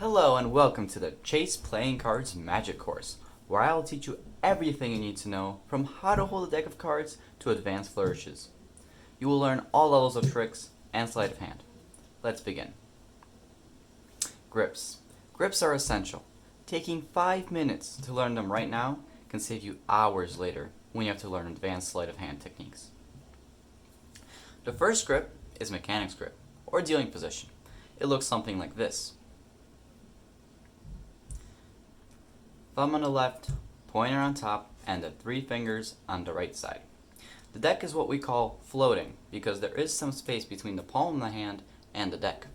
Hello and welcome to the Chase Playing Cards Magic course, where I will teach you everything you need to know from how to hold a deck of cards to advanced flourishes. You will learn all levels of tricks and sleight of hand. Let's begin. Grips. Grips are essential. Taking 5 minutes to learn them right now can save you hours later when you have to learn advanced sleight of hand techniques. The first grip is mechanic's grip, or dealing position. It looks something like this. Thumb on the left, pointer on top, and the 3 fingers on the right side. The deck is what we call floating because there is some space between the palm of the hand and the deck.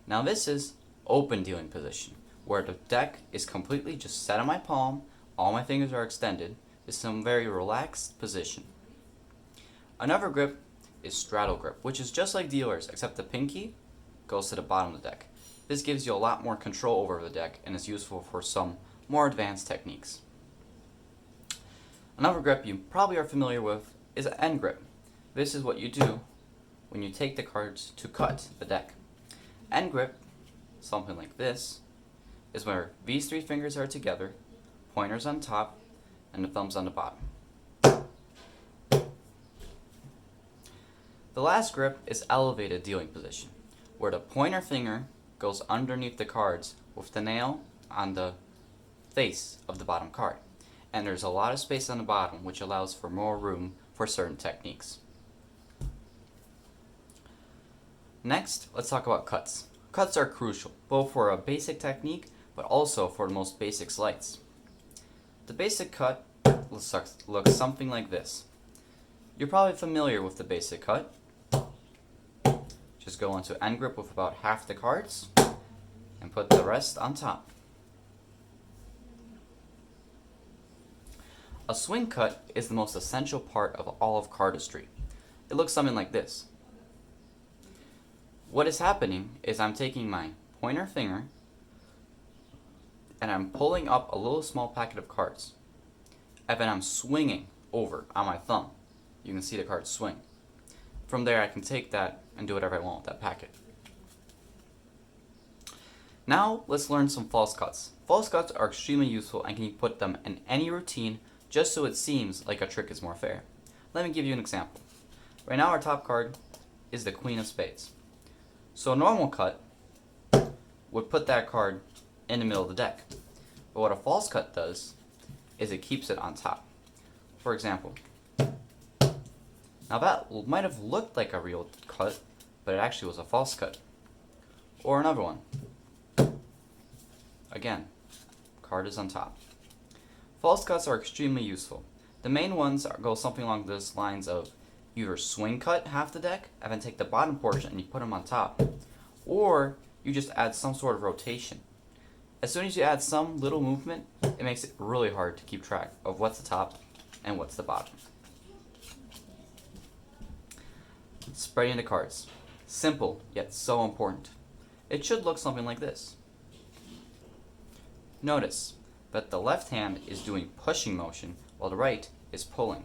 Now this is open dealing position, where the deck is completely just set on my palm, all my fingers are extended. It's some very relaxed position. Another grip is straddle grip, which is just like dealers, except the pinky goes to the bottom of the deck. This gives you a lot more control over the deck and is useful for some more advanced techniques. Another grip you probably are familiar with is an end grip. This is what you do when you take the cards to cut the deck. End grip, something like this, is where these 3 fingers are together, pointers on top, and the thumbs on the bottom. The last grip is elevated dealing position, where the pointer finger goes underneath the cards with the nail on the face of the bottom card. And there's a lot of space on the bottom, which allows for more room for certain techniques. Next, let's talk about cuts. Cuts are crucial, both for a basic technique, but also for the most basic sleights. The basic cut looks something like this. You're probably familiar with the basic cut. Just go into end grip with about half the cards and put the rest on top. A swing cut is the most essential part of all of cardistry. It looks something like this. What is happening is I'm taking my pointer finger and I'm pulling up a little small packet of cards. And then I'm swinging over on my thumb. You can see the cards swing. From there I can take that and do whatever I want with that packet. Now let's learn some false cuts. False cuts are extremely useful and can you put them in any routine just so it seems like a trick is more fair. Let me give you an example. Right now our top card is the Queen of Spades. So a normal cut would put that card in the middle of the deck. But what a false cut does is it keeps it on top. For example, now that might have looked like a real cut, but it actually was a false cut. Or another one. Again, card is on top. False cuts are extremely useful. The main ones go something along those lines of either swing cut half the deck and then take the bottom portion and you put them on top. Or you just add some sort of rotation. As soon as you add some little movement, it makes it really hard to keep track of what's the top and what's the bottom. Spreading the cards. Simple, yet so important. It should look something like this. Notice that the left hand is doing pushing motion while the right is pulling.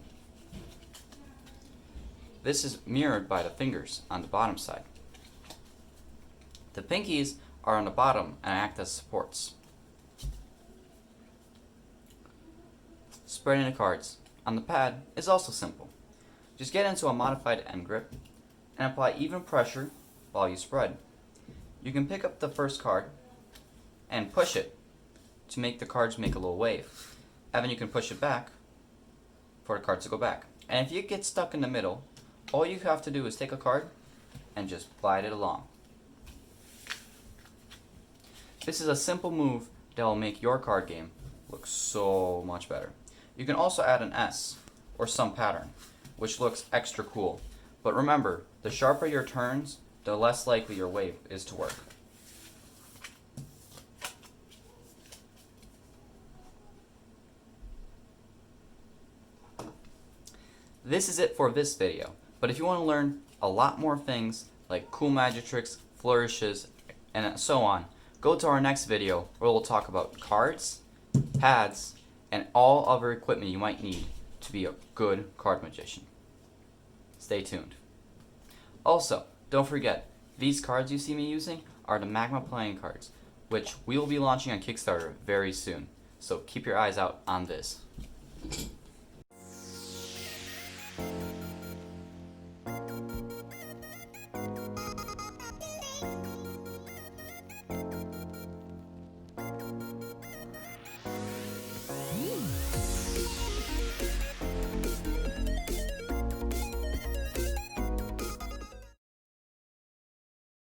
This is mirrored by the fingers on the bottom side. The pinkies are on the bottom and act as supports. Spreading the cards on the pad is also simple. Just get into a modified end grip and apply even pressure while you spread. You can pick up the first card and push it to make the cards make a little wave. And then you can push it back for the cards to go back. And if you get stuck in the middle, all you have to do is take a card and just glide it along. This is a simple move that will make your card game look so much better. You can also add an S or some pattern, which looks extra cool. But remember, the sharper your turns, the less likely your wave is to work. This is it for this video, but if you want to learn a lot more things like cool magic tricks, flourishes, and so on, go to our next video where we'll talk about cards, pads, and all other equipment you might need to be a good card magician. Stay tuned. Also, don't forget, these cards you see me using are are the Magma playing cards, which we will be launching on Kickstarter very soon. So keep your eyes out on this.